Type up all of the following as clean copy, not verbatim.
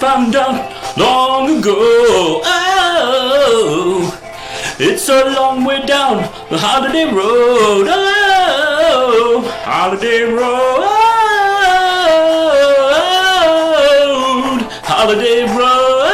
found out long ago. Oh, it's a long way down the holiday road. Oh, holiday road, holiday road.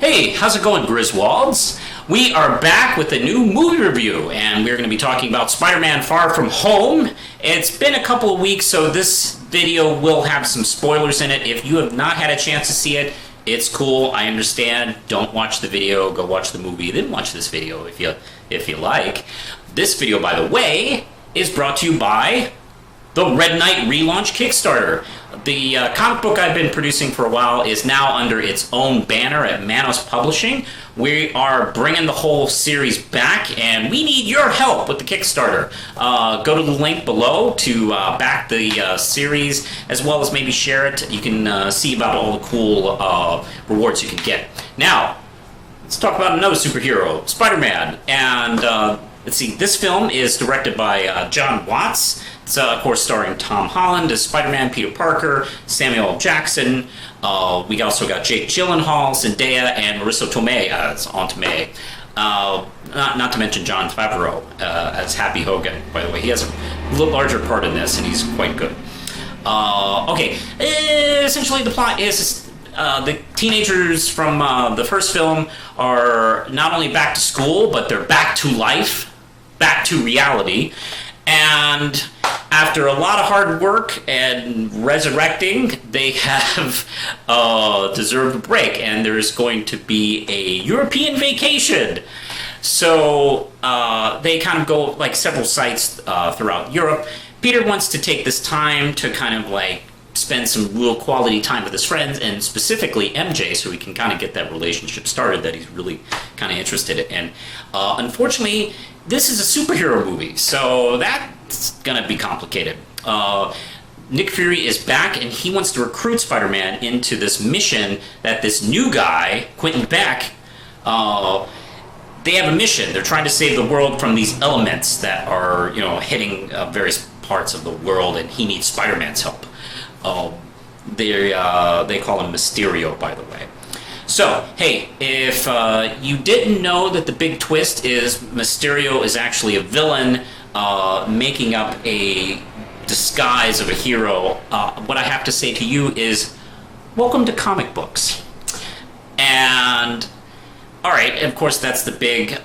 Hey, how's it going, Griswolds? We are back with a new movie review, and we're going to be talking about Spider-Man Far From Home. It's been a couple of weeks, so this video will have some spoilers in it. If you have not had a chance to see it, it's cool, I understand. Don't watch the video, go watch the movie, then watch this video if you like. This video, by the way, is brought to you by the Red Knight Relaunch Kickstarter. The comic book I've been producing for a while is now under its own banner at Manos Publishing. We are bringing the whole series back, and we need your help with the Kickstarter. Go to the link below to back the series, as well as maybe share it. You can see about all the cool rewards you can get. Now, let's talk about another superhero, Spider-Man. And let's see, this film is directed by John Watts. It's, of course, starring Tom Holland as Spider-Man, Peter Parker, Samuel L. Jackson. We also got Jake Gyllenhaal, Zendaya, and Marissa Tomei as Aunt May. Not to mention Jon Favreau as Happy Hogan, by the way. He has a little larger part in this, and he's quite good. Okay, essentially the plot is the teenagers from the first film are not only back to school, but they're back to life, back to reality. And after a lot of hard work and resurrecting, they have deserved a break, and there's going to be a European vacation. So they kind of go like several sites throughout Europe. Peter wants to take this time to kind of like spend some real quality time with his friends, and specifically MJ, so he can kind of get that relationship started that he's really kind of interested in. Unfortunately, this is a superhero movie, so that's gonna be complicated. Nick Fury is back, and he wants to recruit Spider-Man into this mission that this new guy, Quentin Beck, they have a mission. They're trying to save the world from these elements that are, hitting various parts of the world, and he needs Spider-Man's help. They call him Mysterio, by the way. So, hey, if you didn't know that the big twist is Mysterio is actually a villain making up a disguise of a hero, what I have to say to you is, welcome to comic books. And, alright, of course that's the big,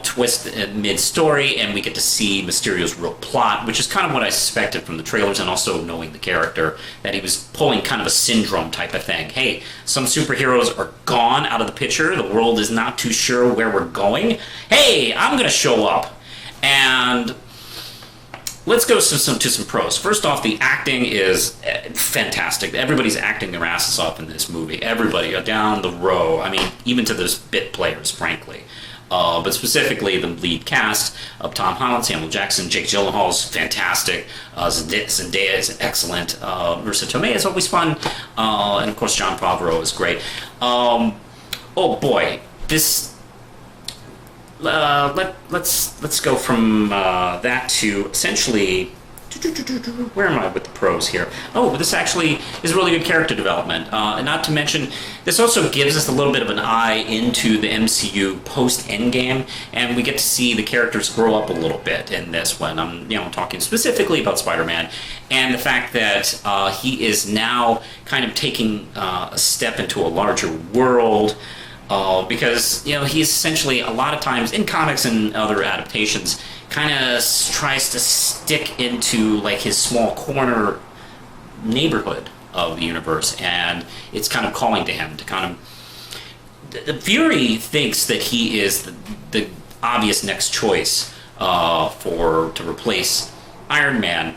twist mid-story, and we get to see Mysterio's real plot, which is kind of what I suspected from the trailers, and also knowing the character, that he was pulling kind of a syndrome type of thing. Hey, some superheroes are gone out of the picture, the world is not too sure where we're going. Hey, I'm gonna show up. And let's go to some pros. First off, the acting is fantastic. Everybody's acting their asses off in this movie. Everybody down the row. I mean, even to those bit players, frankly. But specifically, the lead cast of Tom Holland, Samuel Jackson, Jake Gyllenhaal is fantastic. Zendaya is excellent. Marissa Tomei is always fun. And of course, Jon Favreau is great. Oh boy, this. Let's go from that to essentially, where am I with the pros here? Oh, this actually is really good character development. And not to mention, this also gives us a little bit of an eye into the MCU post-Endgame, and we get to see the characters grow up a little bit in this one. I'm talking specifically about Spider-Man, and the fact that he is now kind of taking a step into a larger world. Because, he's essentially, a lot of times, in comics and other adaptations, kind of tries to stick into, like, his small corner neighborhood of the universe, and it's kind of calling to him to kind of... Fury thinks that he is the obvious next choice to replace Iron Man.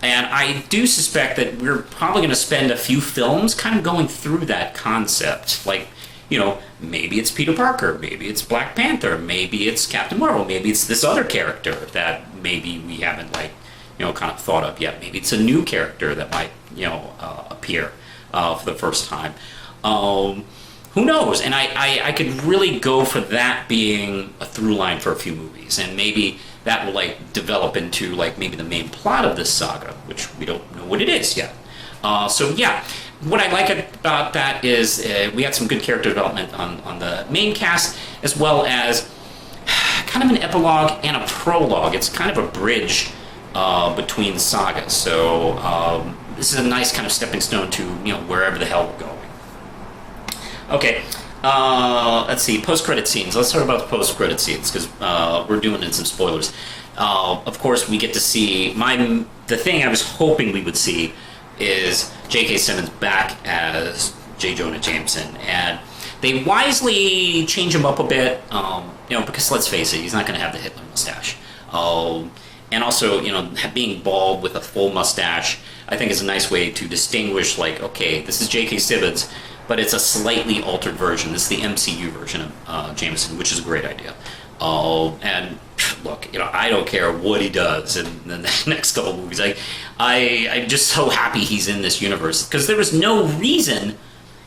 And I do suspect that we're probably going to spend a few films kind of going through that concept. Like, maybe it's Peter Parker, maybe it's Black Panther, maybe it's Captain Marvel, maybe it's this other character that maybe we haven't, kind of thought of yet. Maybe it's a new character that might, appear for the first time. Who knows? And I could really go for that being a through line for a few movies, and maybe that will like develop into like maybe the main plot of this saga, which we don't know what it is yet. So yeah, what I like about that is we had some good character development on the main cast, as well as kind of an epilogue and a prologue. It's kind of a bridge between sagas. So this is a nice kind of stepping stone to wherever the hell we're going. Okay, let's see, post-credit scenes. Let's talk about the post-credit scenes, because we're doing in some spoilers. Of course, we get to see the thing I was hoping we would see is J.K. Simmons back as J. Jonah Jameson, and they wisely change him up a bit, because let's face it, he's not going to have the Hitler mustache. And also, being bald with a full mustache, I think is a nice way to distinguish, like, okay, this is J.K. Simmons, but it's a slightly altered version. This is the MCU version of Jameson, which is a great idea. And look, I don't care what he does in the next couple of movies. I'm just so happy he's in this universe, because there was no reason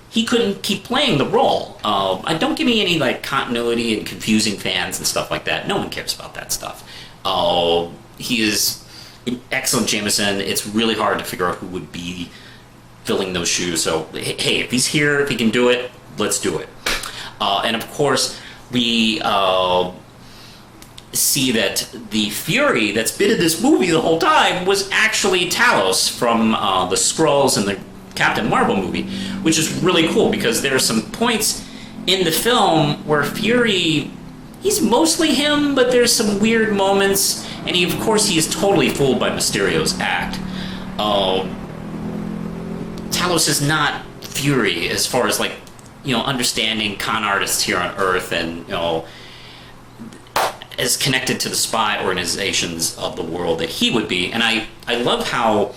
he couldn't keep playing the role. Don't give me any like continuity and confusing fans and stuff like that. No one cares about that stuff. He is an excellent Jameson. It's really hard to figure out who would be filling those shoes. So hey, if he's here, if he can do it, let's do it. And of course, we see that the Fury that's been in this movie the whole time was actually Talos from the Skrulls and the Captain Marvel movie, which is really cool, because there are some points in the film where Fury, he's mostly him, but there's some weird moments, and he is totally fooled by Mysterio's act. Talos is not Fury as far as like, understanding con artists here on Earth, and as connected to the spy organizations of the world that he would be. And I love how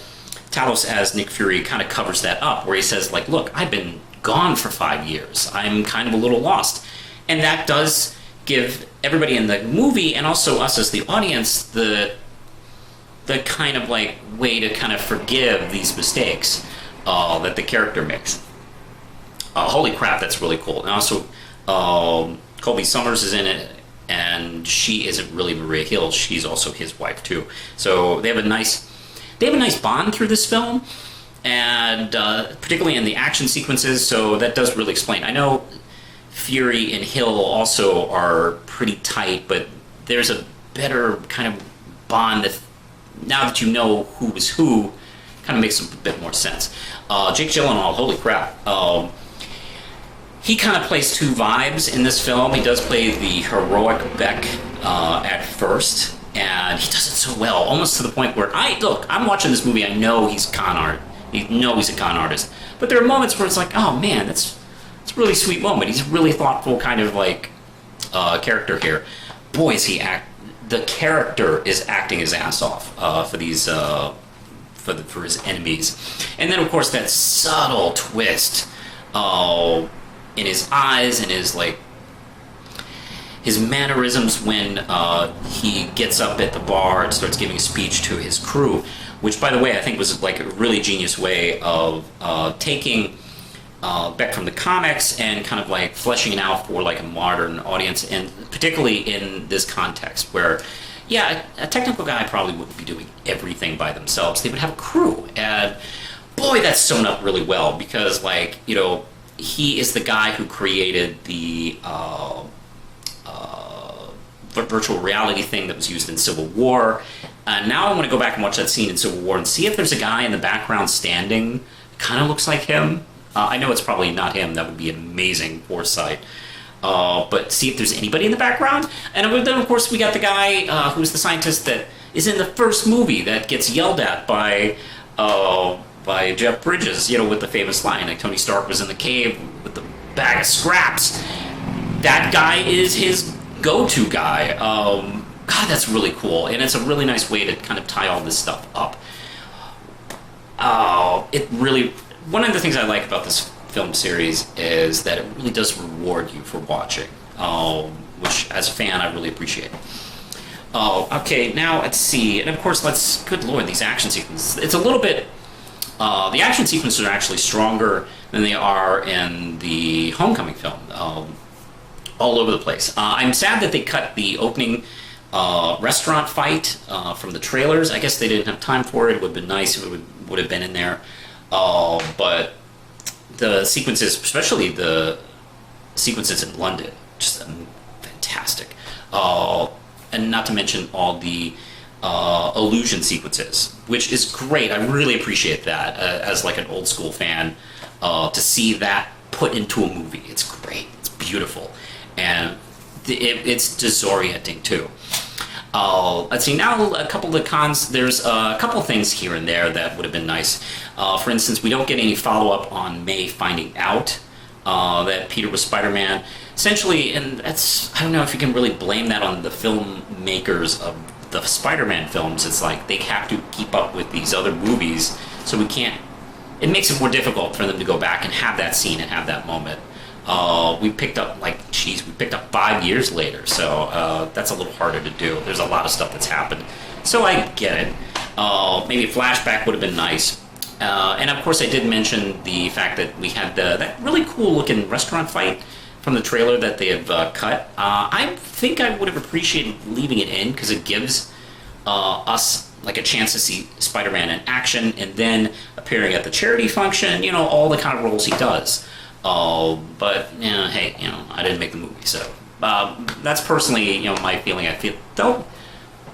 Talos as Nick Fury kind of covers that up, where he says like, look, I've been gone for 5 years. I'm kind of a little lost. And that does give everybody in the movie, and also us as the audience, the kind of like way to kind of forgive these mistakes that the character makes. Holy crap, that's really cool. And also, Colby Summers is in it, and she isn't really Maria Hill. She's also his wife too. So they have a nice bond through this film, and particularly in the action sequences. So that does really explain. I know Fury and Hill also are pretty tight, but there's a better kind of bond that, now that you know who is who, kind of makes a bit more sense. Jake Gyllenhaal, holy crap. He kind of plays two vibes in this film. He does play the heroic Beck at first, and he does it so well, almost to the point where I'm watching this movie, I know he's a con artist, but there are moments where it's like, oh man, it's a really sweet moment. He's a really thoughtful kind of like character here. Boy, is the character is acting his ass off for these for his enemies. And then of course that subtle twist in his eyes and his mannerisms when he gets up at the bar and starts giving a speech to his crew, which by the way I think was like a really genius way of taking Beck from the comics and kind of like fleshing it out for like a modern audience, and particularly in this context where, yeah, a technical guy probably wouldn't be doing everything by themselves. They would have a crew, and boy, that's sewn up really well, because like, he is the guy who created the virtual reality thing that was used in Civil War. Now I want to go back and watch that scene in Civil War and see if there's a guy in the background standing, kind of looks like him. I know it's probably not him. That would be amazing foresight. But see if there's anybody in the background. And then, of course, we got the guy who's the scientist that is in the first movie that gets yelled at by Jeff Bridges, with the famous line, like Tony Stark was in the cave with the bag of scraps. That guy is his go-to guy. God, that's really cool. And it's a really nice way to kind of tie all this stuff up. One of the things I like about this film series is that it really does reward you for watching, which as a fan I really appreciate. Oh, okay. Now let's see, and of course, let's. Good lord, these action sequences. It's a little bit. The action sequences are actually stronger than they are in the Homecoming film. All over the place. I'm sad that they cut the opening restaurant fight from the trailers. I guess they didn't have time for it. It would have been nice if it would have been in there. But the sequences, especially the sequences in London, just fantastic. And not to mention all the illusion sequences, which is great. I really appreciate that as like an old school fan to see that put into a movie. It's great. It's beautiful. And it's disorienting too. Let's see, now a couple of cons. There's a couple of things here and there that would have been nice. For instance, we don't get any follow-up on May finding out that Peter was Spider-Man. Essentially, and that's, I don't know if you can really blame that on the filmmakers of the Spider-Man films. It's like they have to keep up with these other movies, so we can't, it makes it more difficult for them to go back and have that scene and have that moment. We picked up, we picked up 5 years later, so that's a little harder to do. There's a lot of stuff that's happened, so I get it. Maybe a flashback would have been nice. And of course I did mention the fact that we had that really cool looking restaurant fight from the trailer that they have cut. I think I would have appreciated leaving it in because it gives us like a chance to see Spider-Man in action and then appearing at the charity function, all the kind of roles he does. But hey, I didn't make the movie, so that's personally, my feeling. I felt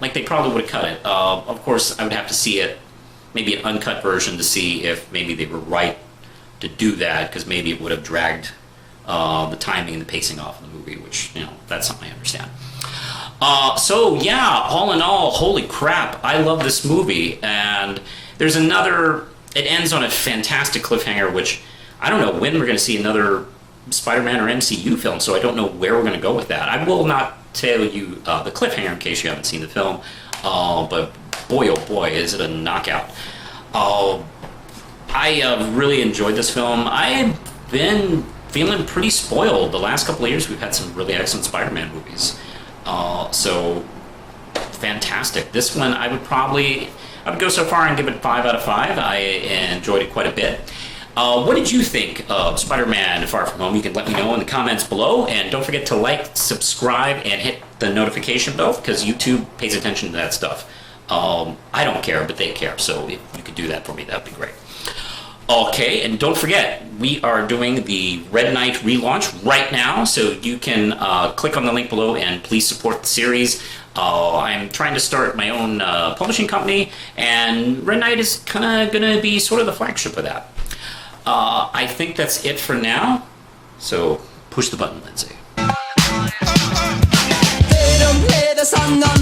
like they probably would have cut it. Of course, I would have to see it, maybe an uncut version, to see if maybe they were right to do that, because maybe it would have dragged the timing and the pacing off of the movie, which that's something I understand. So yeah, all in all, holy crap, I love this movie, and there's another. It ends on a fantastic cliffhanger, which I don't know when we're going to see another Spider-Man or MCU film, so I don't know where we're going to go with that. I will not tell you the cliffhanger in case you haven't seen the film, but boy, oh boy, is it a knockout. I really enjoyed this film. I've been feeling pretty spoiled. The last couple of years, we've had some really excellent Spider-Man movies. So, fantastic. This one, I would go so far and give it 5 out of 5. I enjoyed it quite a bit. What did you think of Spider-Man Far From Home? You can let me know in the comments below, and don't forget to like, subscribe, and hit the notification bell, because YouTube pays attention to that stuff. I don't care, but they care, so if you could do that for me, that would be great. Okay, and don't forget, we are doing the Red Knight Relaunch right now, so you can click on the link below and please support the series. I'm trying to start my own publishing company, and Red Knight is kind of going to be sort of the flagship of that. I think that's it for now, so push the button, Lindsay. They don't play the song on